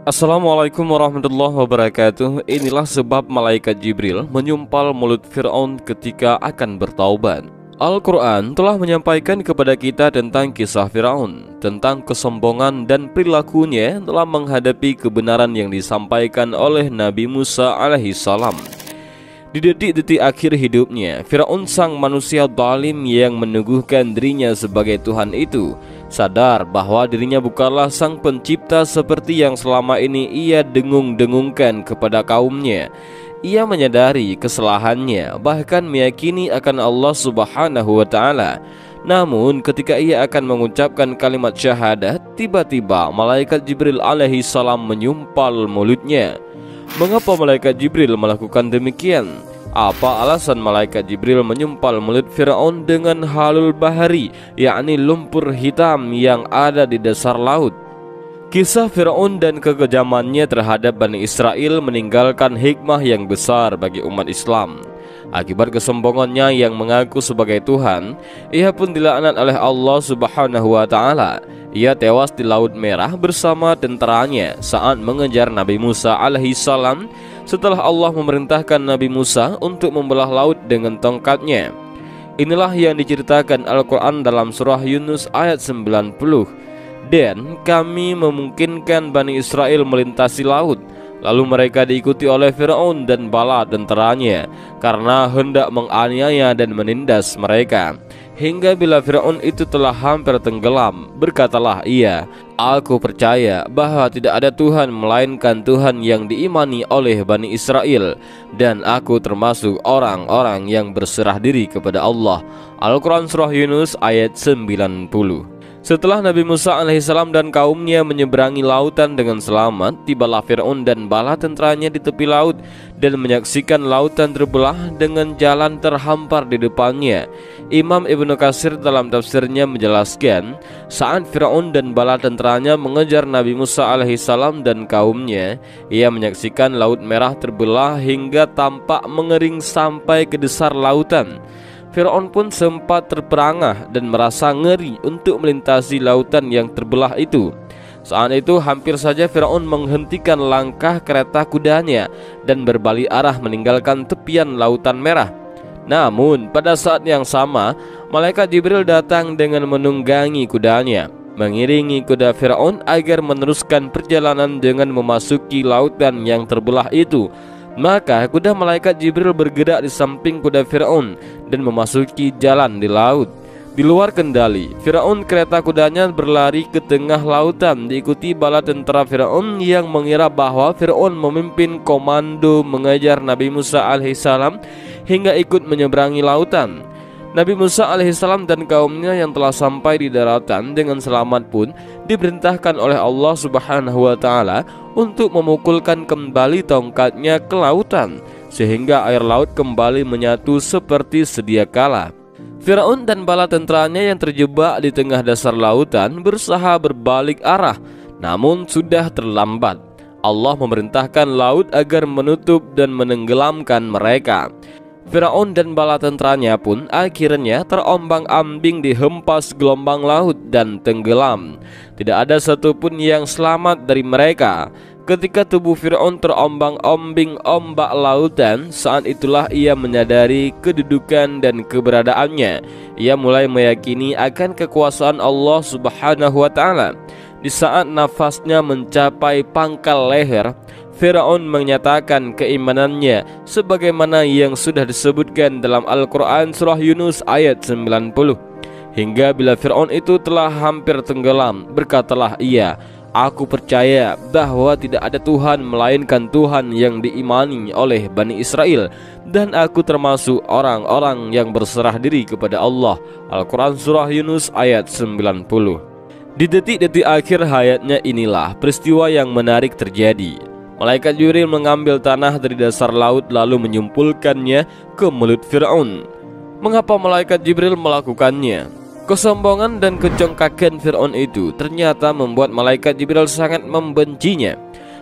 Assalamualaikum warahmatullahi wabarakatuh. Inilah sebab malaikat Jibril menyumpal mulut Fir'aun ketika akan bertaubat. Al-Quran telah menyampaikan kepada kita tentang kisah Fir'aun, tentang kesombongan dan perilakunya dalam menghadapi kebenaran yang disampaikan oleh Nabi Musa alaihissalam. Di detik-detik akhir hidupnya, Fir'aun sang manusia zalim yang meneguhkan dirinya sebagai Tuhan itu sadar bahwa dirinya bukanlah sang pencipta seperti yang selama ini ia dengung-dengungkan kepada kaumnya. Ia menyadari kesalahannya, bahkan meyakini akan Allah Subhanahu wa Ta'ala. Namun ketika ia akan mengucapkan kalimat syahadat, tiba-tiba malaikat Jibril alaihissalam menyumpal mulutnya. Mengapa malaikat Jibril melakukan demikian? Apa alasan malaikat Jibril menyumpal mulut Fir'aun dengan halul bahari, yakni lumpur hitam yang ada di dasar laut? Kisah Fir'aun dan kekejamannya terhadap Bani Israel meninggalkan hikmah yang besar bagi umat Islam. Akibat kesombongannya yang mengaku sebagai Tuhan, ia pun dilaknat oleh Allah Subhanahu wa Ta'ala. Ia tewas di Laut Merah bersama tentaranya saat mengejar Nabi Musa alaihissalam setelah Allah memerintahkan Nabi Musa untuk membelah laut dengan tongkatnya. Inilah yang diceritakan Al-Quran dalam surah Yunus ayat 90. Dan kami memungkinkan Bani Israel melintasi laut, lalu mereka diikuti oleh Fir'aun dan bala tentaranya karena hendak menganiaya dan menindas mereka. Hingga bila Fir'aun itu telah hampir tenggelam, berkatalah ia, "Aku percaya bahwa tidak ada Tuhan melainkan Tuhan yang diimani oleh Bani Israel, dan aku termasuk orang-orang yang berserah diri kepada Allah." Al-Quran Surah Yunus ayat 90. Setelah Nabi Musa alaihissalam dan kaumnya menyeberangi lautan dengan selamat, tibalah Fir'aun dan bala tentaranya di tepi laut dan menyaksikan lautan terbelah dengan jalan terhampar di depannya. Imam Ibnu Katsir dalam tafsirnya menjelaskan, saat Fir'aun dan bala tentaranya mengejar Nabi Musa alaihissalam dan kaumnya, ia menyaksikan Laut Merah terbelah hingga tampak mengering sampai ke dasar lautan. Fir'aun pun sempat terperangah dan merasa ngeri untuk melintasi lautan yang terbelah itu. Saat itu hampir saja Fir'aun menghentikan langkah kereta kudanya dan berbalik arah meninggalkan tepian Lautan Merah. Namun pada saat yang sama, malaikat Jibril datang dengan menunggangi kudanya, mengiringi kuda Fir'aun agar meneruskan perjalanan dengan memasuki lautan yang terbelah itu. Maka kuda malaikat Jibril bergerak di samping kuda Fir'aun dan memasuki jalan di laut. Di luar kendali, Fir'aun kereta kudanya berlari ke tengah lautan, diikuti bala tentara Fir'aun yang mengira bahwa Fir'aun memimpin komando mengejar Nabi Musa alaihissalam hingga ikut menyeberangi lautan. Nabi Musa alaihissalam dan kaumnya yang telah sampai di daratan dengan selamat pun diperintahkan oleh Allah Subhanahu wa Ta'ala untuk memukulkan kembali tongkatnya ke lautan sehingga air laut kembali menyatu seperti sedia kala. Fir'aun dan bala tentaranya yang terjebak di tengah dasar lautan berusaha berbalik arah, namun sudah terlambat. Allah memerintahkan laut agar menutup dan menenggelamkan mereka. Fir'aun dan bala tentaranya pun akhirnya terombang-ambing dihempas gelombang laut dan tenggelam. Tidak ada satupun yang selamat dari mereka. Ketika tubuh Fir'aun terombang-ambing ombak lautan, saat itulah ia menyadari kedudukan dan keberadaannya. Ia mulai meyakini akan kekuasaan Allah Subhanahu wa Ta'ala. Di saat nafasnya mencapai pangkal leher, Fir'aun menyatakan keimanannya sebagaimana yang sudah disebutkan dalam Al-Quran Surah Yunus ayat 90. Hingga bila Fir'aun itu telah hampir tenggelam, berkatalah ia, "Aku percaya bahwa tidak ada Tuhan melainkan Tuhan yang diimani oleh Bani Israel, dan aku termasuk orang-orang yang berserah diri kepada Allah." Al-Quran Surah Yunus ayat 90. Di detik-detik akhir hayatnya inilah peristiwa yang menarik terjadi. Malaikat Jibril mengambil tanah dari dasar laut lalu menyimpulkannya ke mulut Fir'aun. Mengapa malaikat Jibril melakukannya? Kesombongan dan kecongkakan Fir'aun itu ternyata membuat malaikat Jibril sangat membencinya.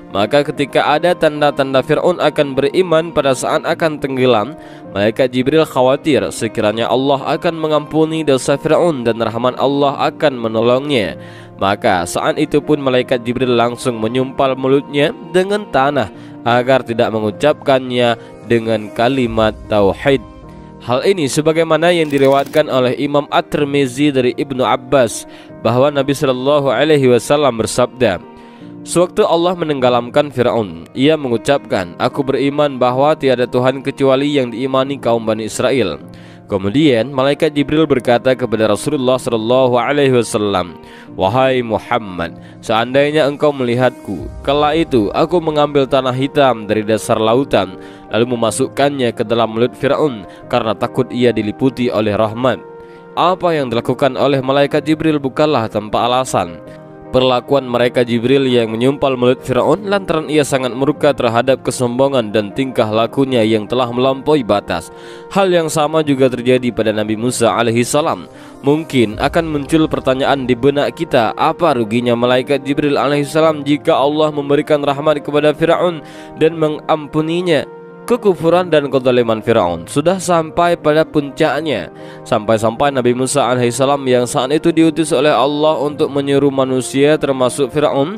Maka ketika ada tanda-tanda Fir'aun akan beriman pada saat akan tenggelam, malaikat Jibril khawatir sekiranya Allah akan mengampuni dosa Fir'aun dan rahmat Allah akan menolongnya. Maka saat itu pun malaikat Jibril langsung menyumpal mulutnya dengan tanah agar tidak mengucapkannya dengan kalimat tauhid. Hal ini sebagaimana yang diriwayatkan oleh Imam At-Tirmizi dari Ibnu Abbas bahwa Nabi Shallallahu Alaihi Wasallam bersabda, sewaktu Allah menenggelamkan Fir'aun, ia mengucapkan, aku beriman bahwa tiada Tuhan kecuali yang diimani kaum Bani Israel. Kemudian malaikat Jibril berkata kepada Rasulullah Shallallahu Alaihi Wasallam, wahai Muhammad, seandainya engkau melihatku, kala itu aku mengambil tanah hitam dari dasar lautan, lalu memasukkannya ke dalam mulut Fir'aun karena takut ia diliputi oleh rahmat. Apa yang dilakukan oleh malaikat Jibril bukanlah tanpa alasan. Perlakuan mereka Jibril yang menyumpal mulut Fir'aun lantaran ia sangat murka terhadap kesombongan dan tingkah lakunya yang telah melampaui batas. Hal yang sama juga terjadi pada Nabi Musa alaihissalam. Mungkin akan muncul pertanyaan di benak kita, apa ruginya malaikat Jibril alaihissalam jika Allah memberikan rahmat kepada Fir'aun dan mengampuninya? Kekufuran dan kezaliman Fir'aun sudah sampai pada puncaknya, sampai-sampai Nabi Musa alaihissalam yang saat itu diutus oleh Allah untuk menyuruh manusia termasuk Fir'aun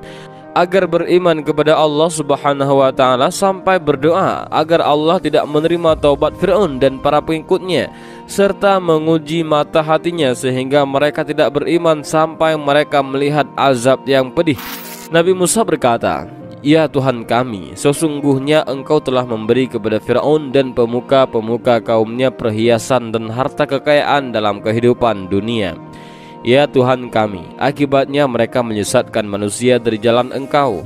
agar beriman kepada Allah subhanahu wa ta'ala, sampai berdoa agar Allah tidak menerima taubat Fir'aun dan para pengikutnya, serta menguji mata hatinya sehingga mereka tidak beriman sampai mereka melihat azab yang pedih. Nabi Musa berkata, ya Tuhan kami, sesungguhnya engkau telah memberi kepada Fir'aun dan pemuka-pemuka kaumnya perhiasan dan harta kekayaan dalam kehidupan dunia. Ya Tuhan kami, akibatnya mereka menyesatkan manusia dari jalan engkau.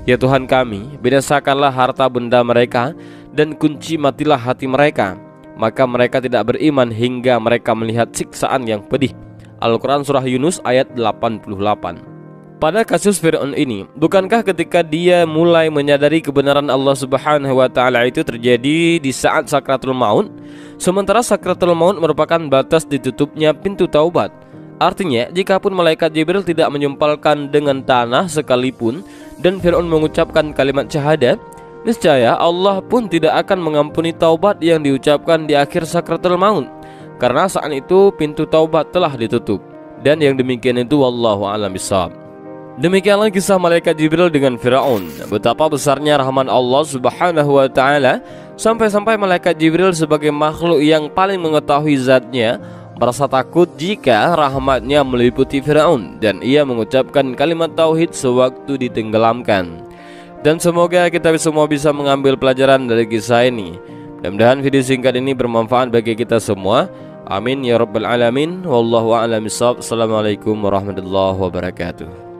Ya Tuhan kami, binasakanlah harta benda mereka dan kunci matilah hati mereka. Maka mereka tidak beriman hingga mereka melihat siksaan yang pedih. Al-Quran Surah Yunus ayat 88. Pada kasus Fir'aun ini, bukankah ketika dia mulai menyadari kebenaran Allah subhanahu wa ta'ala itu terjadi di saat sakratul maut? Sementara sakratul maut merupakan batas ditutupnya pintu taubat. Artinya, jikapun malaikat Jibril tidak menyumpalkan dengan tanah sekalipun dan Fir'aun mengucapkan kalimat syahadat, niscaya Allah pun tidak akan mengampuni taubat yang diucapkan di akhir sakratul maut, karena saat itu pintu taubat telah ditutup. Dan yang demikian itu wallahu a'lam bishawab. Demikianlah kisah malaikat Jibril dengan Fir'aun. Betapa besarnya rahmat Allah subhanahu wa ta'ala, sampai-sampai malaikat Jibril sebagai makhluk yang paling mengetahui zatnya merasa takut jika rahmatnya meliputi Fir'aun, dan ia mengucapkan kalimat tauhid sewaktu ditenggelamkan. Dan semoga kita semua bisa mengambil pelajaran dari kisah ini. Mudah-mudahan video singkat ini bermanfaat bagi kita semua. Amin ya rabbal alamin. Wallahu a'lam bishawab. Assalamualaikum warahmatullahi wabarakatuh.